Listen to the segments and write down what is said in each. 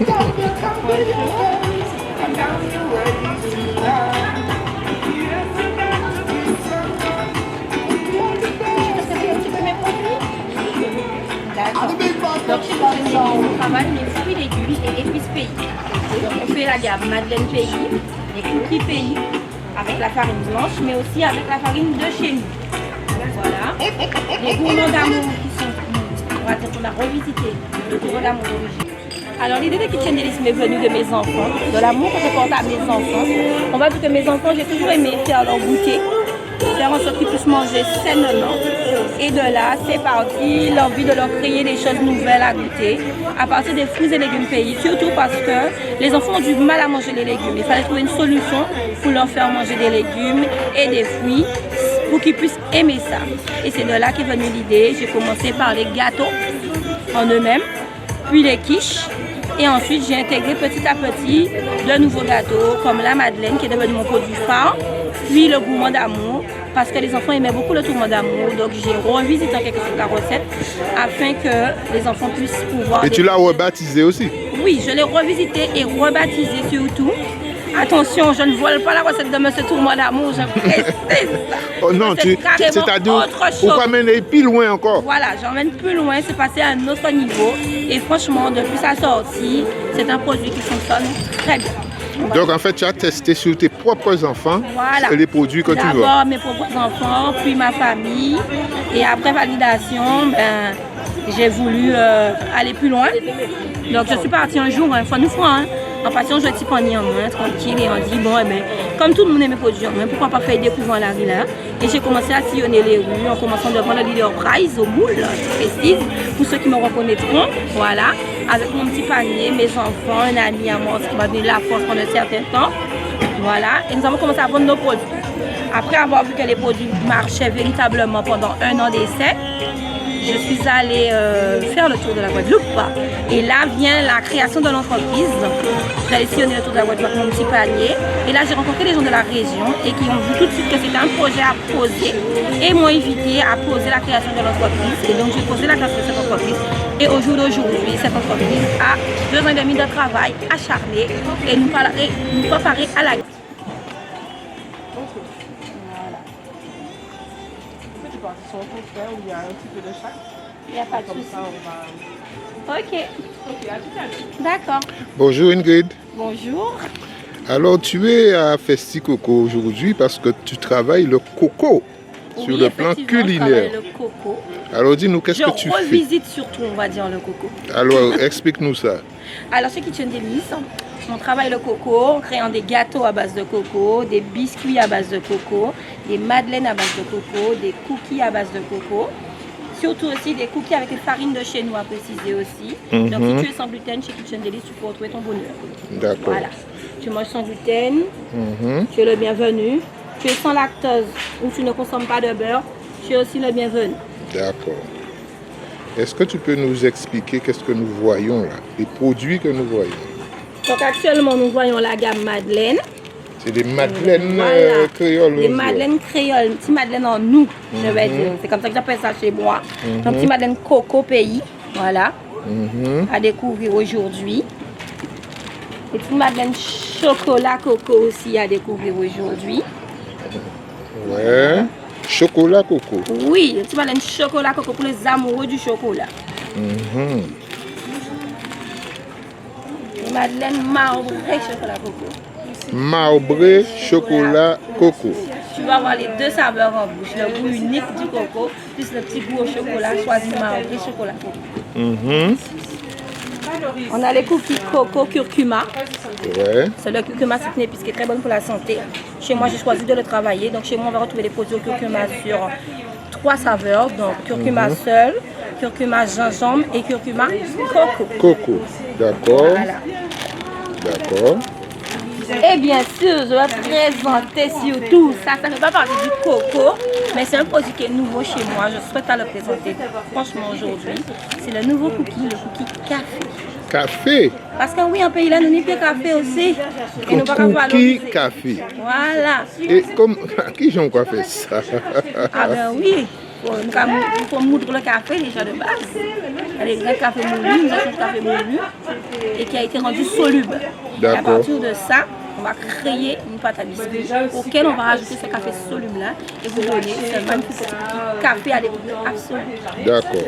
Donc, chez nous, on travaille les fruits, légumes et épices pays. Donc, on fait la gamme Madeleine pays, les cookies pays, avec la farine blanche, mais aussi avec la farine de chez nous. Voilà. Les gourmands d'amour qui sont, on va dire qu'on a revisité le gourmand d'amour d'origine. Alors, l'idée de Kitchen Delice m'est venue de mes enfants, de l'amour que je porte à mes enfants. On va dire que mes enfants, j'ai toujours aimé faire leur goûter, faire en sorte qu'ils puissent manger sainement. Et de là, c'est parti, l'envie de leur créer des choses nouvelles à goûter à partir des fruits et légumes pays. Surtout parce que les enfants ont du mal à manger les légumes. Il fallait trouver une solution pour leur faire manger des légumes et des fruits pour qu'ils puissent aimer ça. Et c'est de là qu'est venue l'idée. J'ai commencé par les gâteaux en eux-mêmes, puis les quiches. Et ensuite, j'ai intégré petit à petit de nouveaux gâteaux comme la Madeleine qui est devenu mon produit phare, puis le gourmand d'amour parce que les enfants aimaient beaucoup le gourmand d'amour. Donc, j'ai revisité en quelque sorte la recette afin que les enfants puissent pouvoir... Et tu l'as rebaptisé aussi? Oui, je l'ai revisité et rebaptisé surtout. Attention, je ne vole pas la recette de Monsieur Gourmand d'amour, je précise ça. Oh non, c'est-à-dire on va mener plus loin encore. Voilà, j'emmène plus loin, c'est passé à un autre niveau. Et franchement, depuis sa sortie, c'est un produit qui fonctionne très bien. Voilà. Donc en fait, tu as testé sur tes propres enfants les produits que tu veux. D'abord mes propres enfants, puis ma famille. Et après validation, ben, j'ai voulu aller plus loin. Donc je suis partie un jour, une fois nous fois, en passant, je suis panier en main, tranquille, et on dit, bon, eh bien, comme tout le monde aime mes produits en main, pourquoi pas faire découvrir la rue là? Et j'ai commencé à sillonner les rues en commençant devant le leader Price au boule, je précise, pour ceux qui me reconnaîtront, voilà, avec mon petit panier, mes enfants, un ami à moi qui m'a donné la force pendant un certain temps, voilà, et nous avons commencé à vendre nos produits. Après avoir vu que les produits marchaient véritablement pendant un an d'essai, je suis allée faire le tour de la Guadeloupe. Et là vient la création de l'entreprise. J'allais sillonner le tour de la Guadeloupe avec mon petit panier. Et là, j'ai rencontré les gens de la région et qui ont vu tout de suite que c'était un projet à poser. Et m'ont invité à poser la création de l'entreprise. Et donc, j'ai posé la création de cette entreprise. Et au jour d'aujourd'hui, cette entreprise a 2 ans et demi de travail acharné et nous préparer à la... Il y a un petit peu de chaque. Il n'y a pas de souci. Ok. D'accord. Bonjour Ingrid. Bonjour. Alors tu es à Festi Coco aujourd'hui parce que tu travailles le coco sur le plan culinaire. Le coco. Alors dis-nous qu'est-ce que tu fais? Je revisite surtout, on va dire, le coco. Alors explique-nous ça. Alors chez Kitchen Delice, on travaille le coco en créant des gâteaux à base de coco, des biscuits à base de coco, des madeleines à base de coco, des cookies à base de coco. Surtout aussi des cookies avec des farines de chez nous à préciser aussi. Donc si tu es sans gluten chez Kitchen Delice, tu peux retrouver ton bonheur. D'accord. Voilà. Tu manges sans gluten, tu es le bienvenu. Tu es sans lactose ou tu ne consommes pas de beurre, tu es aussi le bienvenu. D'accord. Est-ce que tu peux nous expliquer qu'est-ce que nous voyons là, les produits que nous voyons? Donc actuellement, nous voyons la gamme Madeleine. C'est des madeleines créoles. Des madeleines créoles, petits madeleines en nous, je vais dire. C'est comme ça que j'appelle ça chez moi. Donc, petit madeleine coco pays, voilà, à découvrir aujourd'hui. Des petites madeleines chocolat coco aussi à découvrir aujourd'hui. Ouais. Chocolat coco. Oui, des petites madeleines chocolat coco pour les amoureux du chocolat. Des madeleines marbrées chocolat coco. Marbré, chocolat, coco. Tu vas avoir les deux saveurs en bouche, le goût unique du coco, plus le petit goût au chocolat, choisi marbré, chocolat coco. On a les cookies coco curcuma. Ouais. C'est le curcuma, c'est une épice qui est très bonne pour la santé. Chez moi, j'ai choisi de le travailler. Donc chez moi, on va retrouver les produits au curcuma sur 3 saveurs. Donc curcuma seul, curcuma gingembre et curcuma coco. Coco, d'accord. Voilà. D'accord. Et bien sûr, je vais présenter surtout, ça ne fait pas partie du coco, mais c'est un produit qui est nouveau chez moi, je souhaite à le présenter franchement aujourd'hui. C'est le nouveau cookie, le cookie café. Café? Parce que oui, en pays là, nous n'y pas café aussi. Et nous pas cookie café. Voilà. Et comme, qui j'en quoi fait ça? Ah ben oui. Il faut moudre le café déjà de base. Les grains de café moulu, une gestion de café moulu et qui a été rendu soluble. Et à partir de ça, on va créer une pâte à biscuits auquel on va rajouter ce café soluble là et vous donner ce magnifique café à découvrir absolu. D'accord.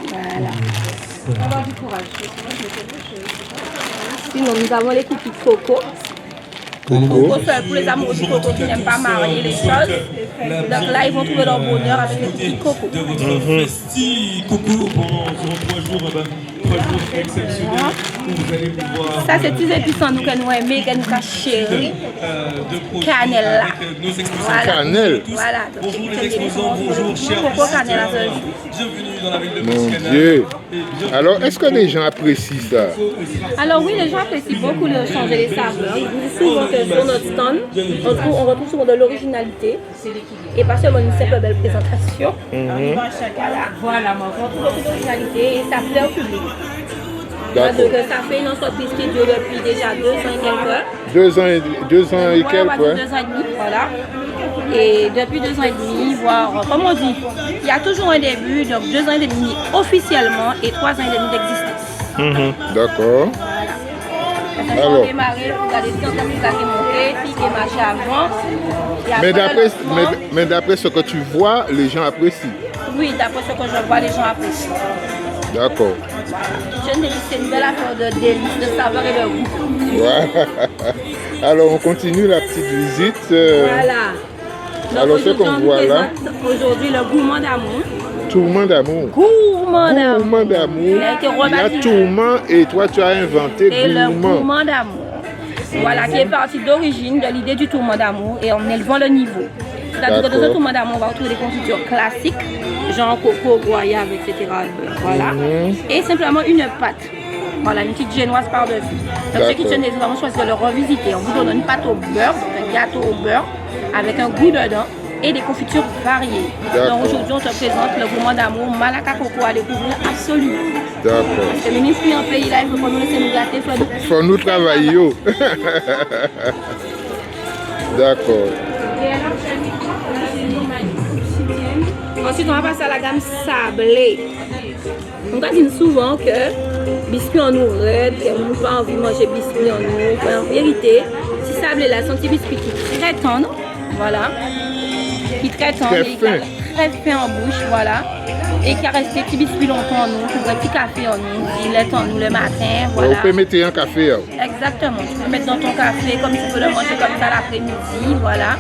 Voilà. Avoir du courage. Sinon, nous avons les cookies coco. Coco seul pour les amoureux du coco qui n'aiment pas marier les choses. Donc là, ils vont trouver leur bonheur avec les cookies coco. De votre festi coco pendant 3 jours, 3 jours exceptionnels où vous allez pouvoir. Ça, c'est petits épices nous que nous aimons, que nous chéris. Cannelle là. Voilà. Cannelle. Voilà. Bonjour les exposants, bonjour chers coco cannelle là. Bienvenue dans la ville de Mon Piscana. Dieu. Alors, est-ce que les gens apprécient ça? Alors oui, les gens apprécient beaucoup de changer les saveurs. Ils disent souvent que sur notre stand, on retrouve souvent de l'originalité et pas seulement une simple belle présentation. Voilà, on retrouve beaucoup d'originalité et ça plaît au public. Parce que ça fait une entreprise qui dure depuis déjà 2 ans et quelques. 2 ans et quelques, ouais. 2 ans et demi, voilà. Et depuis 2 ans et demi, voire, comme on dit, il y a toujours un début, donc 2 ans et demi officiellement et 3 ans et demi d'existence. D'accord. Alors, on a démarré, vous allez dire que vous avez monté, puis qui est marché avant. Mais d'après ce que tu vois, les gens apprécient. Oui, d'après ce que je vois, les gens apprécient. D'accord. C'est une belle affaire de délice, de saveur et de goût. Voilà. Alors, on continue la petite visite. Voilà. Donc, alors, ce qu'on voit là. Aujourd'hui, le gourmand d'amour. Tourment d'amour. Gourmand d'amour. Gourmand d'amour. Il y a tourment et toi, tu as inventé et gourmand. Le gourmand d'amour. Voilà, qui est parti d'origine de l'idée du tourment d'amour et en élevant le niveau. C'est-à-dire que dans un tourment d'amour, on va retrouver des confitures classiques, genre coco, goyave, etc. Voilà. Et simplement une pâte. Voilà, une petite génoise par-dessus. Donc ceux qui tiennent des vraiment choisi de le revisiter. On vous donne une pâte au beurre, donc un gâteau au beurre, avec un goût dedans et des confitures variées. Donc aujourd'hui, on te présente le gourmand d'amour Malaka Coco à découvrir absolument. D'accord. Parce que ministre en pays là, il faut qu'on nous laisse nous gâter. Il faut nous travailler. D'accord. Ensuite, on va passer à la gamme sablée. On dit souvent que biscuit en ourette, et on n'a pas envie de manger biscuit en ourette. En vérité, si sablé là, c'est un petit biscuit qui est très tendre, voilà, qui est très tendre, très fin en bouche, voilà, et qui a resté petit biscuit longtemps en nous, pour un petit café en nous, il est en nous le matin, voilà. On peut mettre un café. Exactement, tu peux mettre dans ton café comme tu peux le manger comme ça l'après-midi, voilà.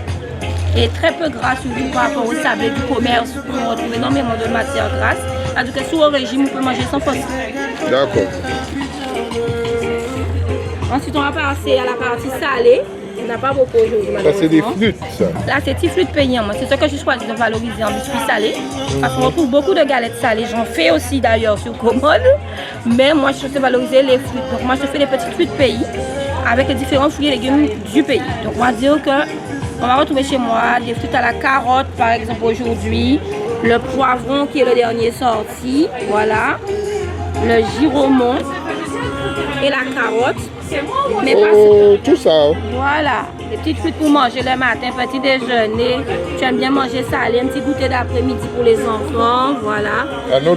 Et très peu gras surtout par rapport au sablé du commerce où on retrouve énormément de matière grasse. C'est-à-dire que sous au régime, on peut manger sans force. D'accord. Ensuite, on va passer à la partie salée. On n'a pas beaucoup aujourd'hui. Ça, c'est des flûtes, ça. Là, c'est des flûtes payants. C'est ce que je choisis de valoriser en biscuits salés. Parce qu'on retrouve beaucoup de galettes salées. J'en fais aussi d'ailleurs sur commode. Mais moi, je sais valoriser les flûtes. Donc, moi, je fais des petites flûtes pays avec les différents fruits et légumes du pays. Donc, on va dire que on va retrouver chez moi des flûtes à la carotte, par exemple, aujourd'hui. Le poivron qui est le dernier sorti. Voilà. Le giromon et la carotte. Mais pas tout ça. Voilà. Des petites flûtes pour manger le matin, petit déjeuner. Tu aimes bien manger salé, un petit goûter d'après-midi pour les enfants. Voilà. Alors,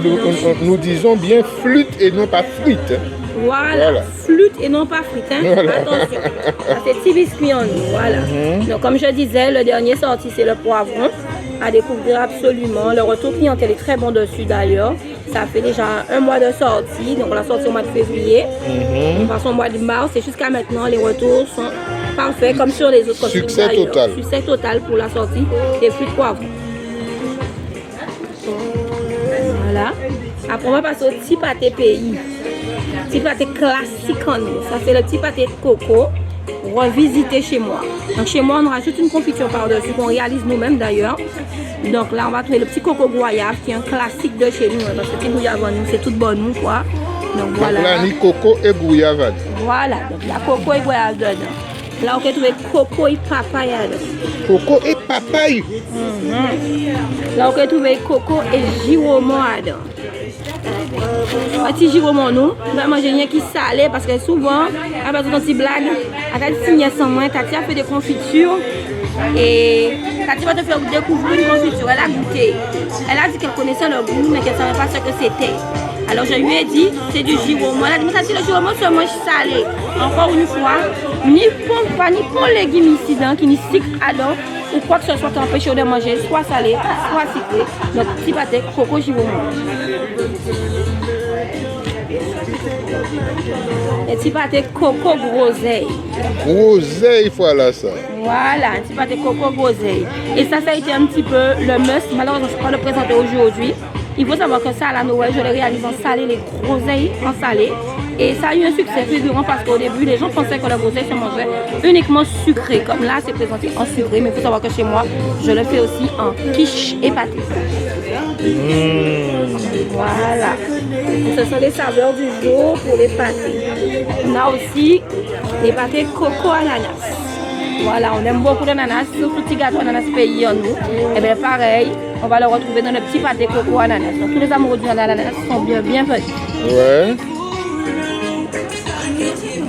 nous disons bien flûte et non pas frites. Voilà, flûte et non pas frites. Hein? Voilà. Attention, ça c'est petit biscuit en nous. Voilà. Donc, comme je disais, le dernier sorti, c'est le poivron. À découvrir absolument. Le retour clientèle est très bon dessus d'ailleurs. Ça fait déjà 1 mois de sortie. Donc, on l'a sorti au mois de février. On passe au mois de mars. Et jusqu'à maintenant, les retours sont parfaits comme sur les autres. Succès total. Succès total pour la sortie des flûtes poivrons. Voilà. Après, on va passer au petit pâté pays. Petit pâté classique en nous. Ça, c'est le petit pâté de coco revisité chez moi. Donc, chez moi, on rajoute une confiture par-dessus qu'on réalise nous-mêmes d'ailleurs. Donc, là, on va trouver le petit coco goyave qui est un classique de chez nous. Parce que le petit goyave en nous, c'est tout bon nous, quoi. Donc, voilà. Là, ni coco et goyave. Voilà. Donc, il y a coco et goyave dedans. Là, on peut trouver coco et papaye dedans. Coco et papaye. Là, on peut trouver coco et giromon dedans. Petit giromon nous, on va manger rien qui salé parce que souvent, à partir de petite blague, à 4 signes sans moins, Tati a fait des confitures Et Cathy va te faire découvrir une confiture. Elle a goûté. Elle a dit qu'elle connaissait le goût, mais qu'elle ne savait pas ce que c'était. Alors je lui ai dit, c'est du giromon. Elle a dit, mais Cathy, le giromon se mange salé. Encore une fois, ni pour légumes ici, qui ni sucre à l'eau, ou quoi que ce soit qui empêche de manger, soit salé, soit sucré. Donc petit pâté coco giromon. Et petit pâté coco groseille. Groseille, voilà ça. Voilà, un petit pâté coco groseille. Et ça a été un petit peu le must. Malheureusement, je ne peux pas le présenter aujourd'hui. Il faut savoir que ça, à la Noël, je l'ai réalisé en salé, les groseilles en salé. Et ça a eu un succès fulgurant parce qu'au début, les gens pensaient que la groseille se mangeait uniquement sucré. Comme là, c'est présenté en sucré. Mais il faut savoir que chez moi, je le fais aussi en quiche et pâté. Voilà. Ce sont les saveurs du jour pour les pâtés. On a aussi les pâtés coco ananas. Voilà, on aime beaucoup l'ananas, surtout petit gâteau ananas pays en nous. Et bien pareil, on va le retrouver dans le petit pâté coco ananas. Donc tous les amoureux du ananas sont bienvenus. Ouais.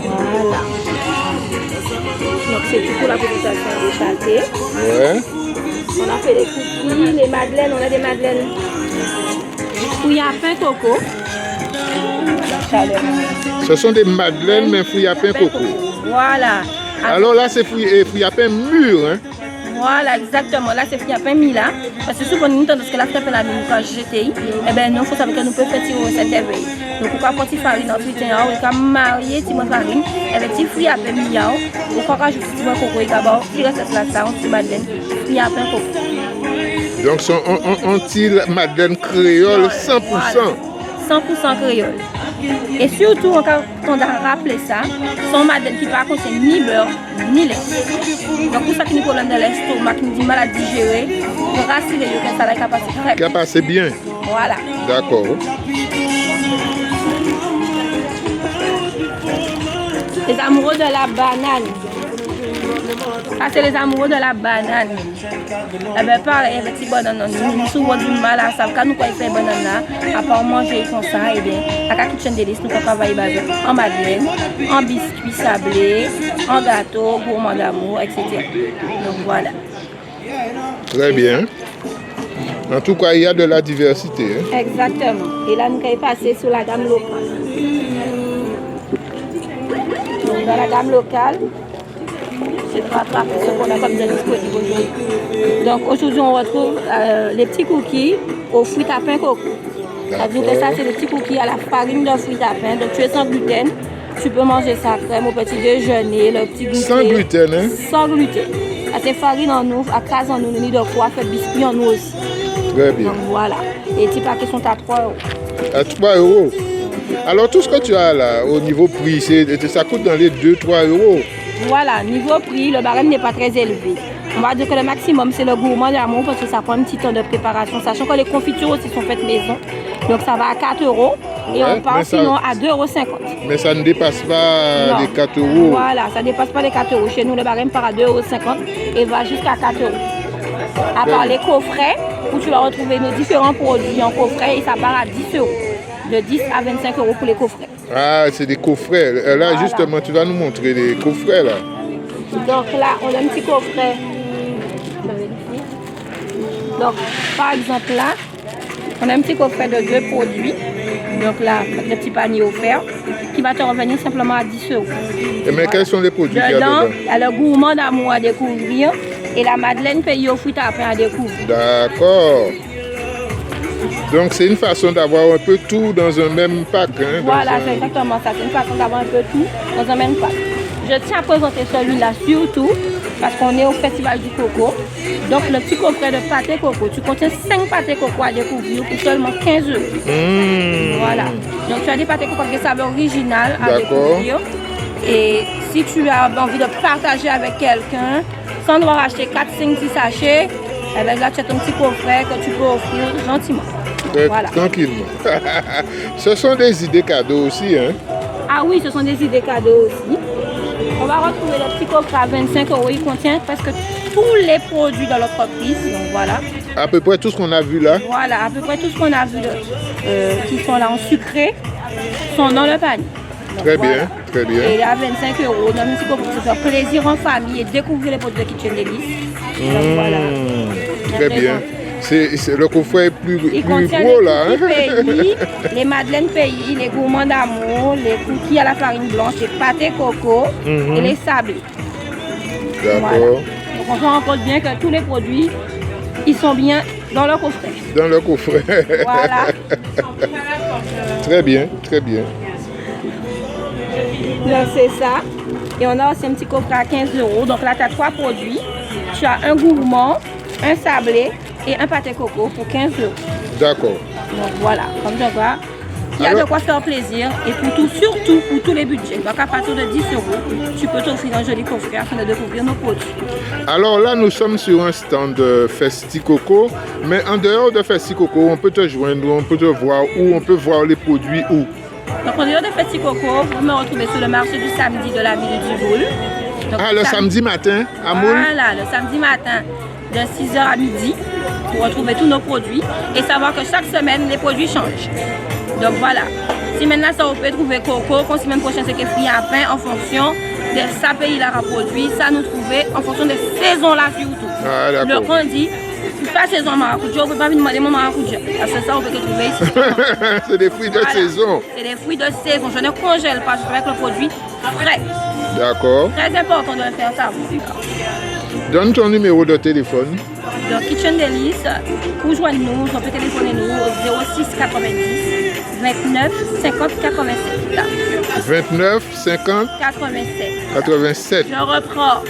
Voilà. Donc c'est tout pour la présentation des pâtés. Ouais. On a fait des cookies, les madeleines, on a des madeleines fouilles à pain coco. Ce sont des madeleines, mais fouilles à pain coco. Voilà. Alors là, c'est fouilles à pain mûr, hein? Voilà, exactement. Là, c'est fouilles à pain mis là. Parce que souvent, nous, parce que la frappe la mine quand j'étais, eh bien, nous, il faut savoir que nous pouvons faire tirer cette éveil. Donc, on peut apporter farine en tout temps, on peut marier petit farine, et bien, petit fouilles à pain mis là, on peut rajouter petit coco et d'abord, tirer cette place-là, on tire madeleine, fouilles à pain coco. Donc, on tire madeleine créole 100%. Voilà. 100% créole. Et surtout, on a rappelé ça, son madeleine qui ne contient ni beurre, ni lait. Donc pour ça qui nous problème de l'estomac, qui nous dit mal à digérer, on rassure que ça est capable de très bien. Capable bien. Voilà. D'accord. Les amoureux de la banane. Ça, c'est les amoureux de la banane. Eh bien, pareil, avec ces bananes, nous souvent du mal à savoir. Quand nous faisons ces bananes, à part manger comme ça, eh bien, à la kitchen délice, nous travaillons en madeleine, en biscuits sablés, en gâteau, gourmand d'amour, etc. Donc voilà. Très bien. En tout cas, il y a de la diversité. Hein? Exactement. Et là, nous allons passer sur la gamme locale. Donc, dans la gamme locale, c'est ce qu'on a comme de disponible aujourd'hui. Donc aujourd'hui on retrouve les petits cookies aux fruits à pain coco. C'est-à-dire que ça c'est des petits cookies à la farine de fruits à pain. Donc tu es sans gluten, tu peux manger ça crème au petit déjeuner, le petit goûter. Sans gluten, hein? Sans gluten. C'est farine en nous, à crase en nous, le nid de foie, fait biscuit en nous aussi. Très bien. Donc voilà. Et les petits paquets sont à 3 €. À 3 €. Alors tout ce que tu as là, au niveau prix, ça coûte dans les 2-3 €. Voilà, niveau prix, le barème n'est pas très élevé. On va dire que le maximum, c'est le gourmand d'amour parce que ça prend un petit temps de préparation. Sachant que les confitures aussi sont faites maison. Donc ça va à 4 € et on part sinon à 2,50 €. Mais ça ne dépasse pas les 4 €. Voilà, ça ne dépasse pas les 4 €. Chez nous, le barème part à 2,50 € et va jusqu'à 4 €. À part les coffrets, où tu vas retrouver nos différents produits en coffret et ça part à 10 €. De 10 à 25 € pour les coffrets. Ah, c'est des coffrets. Là, voilà. Justement, tu vas nous montrer les coffrets, là. Donc là, on a un petit coffret. Donc, par exemple, là, on a un petit coffret de 2 produits. Donc là, le petit panier offert, qui va te revenir simplement à 10 €. Mais quels sont les produits qu'il y a dedans? Il y a le gourmand d'amour à découvrir et la madeleine pays aux fruits à pain à découvrir. D'accord. Donc c'est une façon d'avoir un peu tout dans un même pack. Hein, voilà, c'est exactement ça. C'est une façon d'avoir un peu tout dans un même pack. Je tiens à présenter celui-là surtout parce qu'on est au Festival du Coco. Donc le petit coffret de pâté coco, tu contiens 5 pâtés coco à découvrir pour seulement 15 €. Voilà. Donc tu as des pâtés coco avec des saveurs originales à découvrir. Et si tu as envie de partager avec quelqu'un, sans devoir acheter 4, 5, 6 sachets, eh bien là tu as ton petit coffret que tu peux offrir gentiment. Voilà. Tranquillement. Ce sont des idées cadeaux aussi, hein? Ah oui, ce sont des idées cadeaux aussi. On va retrouver le petit coffret à 25 €. Il contient presque tous les produits de l'entreprise. Donc voilà. À peu près tout ce qu'on a vu là? Voilà, à peu près tout ce qu'on a vu qui sont là en sucré sont dans le panier. Donc, Très voilà. bien, très bien. Et à 25 euros, donc un petit peu pour se faire plaisir en famille et découvrir les produits de Kitchen Delice. Donc voilà. Très bien. Le coffret est plus Il contient gros les là. cookies Hein? pays, les madeleines pays, les gourmands d'amour, les cookies à la farine blanche, les pâtés coco et les sablés. Voilà. D'accord. Donc on se rend compte bien que tous les produits, ils sont bien dans leur coffret. Dans le coffret. Voilà. Très bien, très bien. Donc c'est ça. Et on a aussi un petit coffret à 15 euros. Donc là, tu as 3 produits. Tu as un gourmand, un sablé et un pâté coco pour 15 euros. D'accord. Donc voilà, comme tu vois, il y a Alors- de quoi faire plaisir et pour tout, surtout pour tous les budgets. Donc à partir de 10 euros, tu peux t'offrir un joli coffret afin de découvrir nos produits. Alors là, nous sommes sur un stand de Festi Coco, mais en dehors de Festi Coco, on peut te joindre, on peut te voir où, on peut voir les produits où. Donc en dehors de Festi Coco, vous me retrouvez sur le marché du samedi de la ville du Boule. Donc, Ah, le samedi matin, à Moule. Voilà, le samedi matin de 6h à midi pour retrouver tous nos produits et savoir que chaque semaine, les produits changent. Donc voilà. Si maintenant ça vous peut trouver coco, quand semaine prochaine c'est qu'il y a pain en fonction de sa pays là produit, ça nous trouver en fonction des saisons là surtout. Ah, Le d'accord. qu'on dit, pas saison maracuja, on ne peut pas venir demander mon maracuja. Parce que ça on peut que trouver ici. C'est des fruits de Voilà. saison. C'est des fruits de saison. Je ne congèle pas, je fais avec le produit frais. D'accord. Très important de le faire ça. Donne ton numéro de téléphone. Donc Kitchen Delice, pour joindre nous, on peut téléphoner nous au 06 90 29 50 87. 29 50 87. 87. Je reprends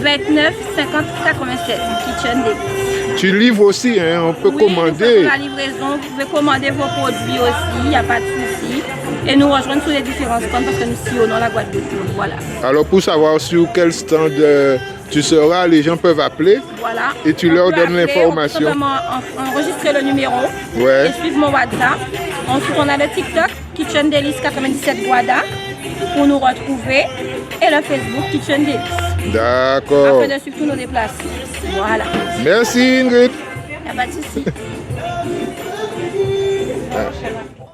29 50 87. Kitchen Delice. Tu livres aussi, hein? On peut Oui, nous commander. faisons la livraison. Vous pouvez commander vos produits aussi, il n'y a pas de souci. Et nous rejoindre sur les différents stands parce que nous sillonnons la Guadeloupe. Donc, voilà. Alors pour savoir sur quel stand tu seras, les gens peuvent appeler. Voilà. Et tu On leur peut donnes appeler, l'information. On peut simplement enregistrer le numéro Ouais. et suivre mon WhatsApp. Ensuite, on a le TikTok, Kitchen Delice 97 Guada, pour nous retrouver. Et le Facebook, Kitchen Delice, D'accord. afin de suivre tous nos déplacements. Voilà. Merci Ingrid. Il n'y a pas de souci.